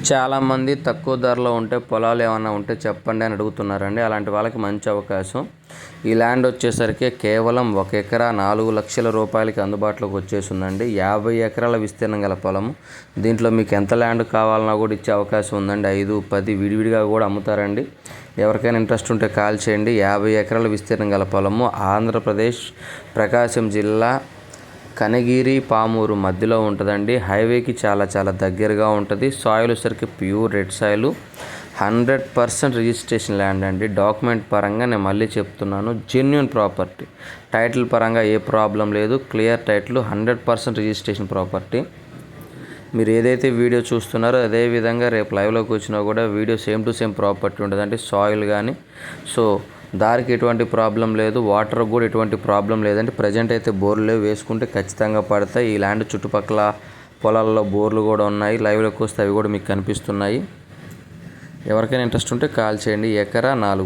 చాలామంది తక్కువ ధరలో ఉంటే పొలాలు ఏమన్నా ఉంటే చెప్పండి అని అడుగుతున్నారండి. అలాంటి వాళ్ళకి మంచి అవకాశం. ఈ ల్యాండ్ వచ్చేసరికి కేవలం 1 ఎకరా 4 లక్షల రూపాయలకి అందుబాటులోకి వచ్చేసిందండి. 50 ఎకరాల విస్తీర్ణం గల పొలము. దీంట్లో మీకు ఎంత ల్యాండ్ కావాలన్నా కూడా ఇచ్చే అవకాశం ఉందండి. 5, 10 విడివిడిగా కూడా అమ్ముతారండి. ఎవరికైనా ఇంట్రెస్ట్ ఉంటే కాల్ చేయండి. 50 ఎకరాల విస్తీర్ణం గల పొలము ఆంధ్రప్రదేశ్ ప్రకాశం జిల్లా కనగిరి పామూరు మధ్యలో ఉంటుందండి. హైవేకి చాలా దగ్గరగా ఉంటుంది. సాయిల్ వచ్చేసరికి pure red soil, 100% registration land అండి. డాక్యుమెంట్ పరంగా నేను మళ్ళీ చెప్తున్నాను, జెన్యూన్ ప్రాపర్టీ. టైటిల్ పరంగా ఏ ప్రాబ్లం లేదు, క్లియర్ టైటిల్, 100% రిజిస్ట్రేషన్ ప్రాపర్టీ. మీరు ఏదైతే వీడియో చూస్తున్నారో అదే విధంగా రేపు లైవ్లోకి వచ్చినా కూడా video same to same property ఉంటుందండి. సాయిల్ కానీ దారికి ఎటువంటి ప్రాబ్లం లేదు, వాటర్ కూడా ఎటువంటి ప్రాబ్లం లేదండి. ప్రజెంట్ అయితే బోర్లు వేసుకుంటే ఖచ్చితంగా పడతాయి. ఈ ల్యాండ్ చుట్టుపక్కల పొలాల్లో బోర్లు కూడా ఉన్నాయి. లైవ్లోకి వస్తే అవి కూడా మీకు కనిపిస్తున్నాయి. ఎవరికైనా ఇంట్రెస్ట్ ఉంటే కాల్ చేయండి. 1 ఎకరా 4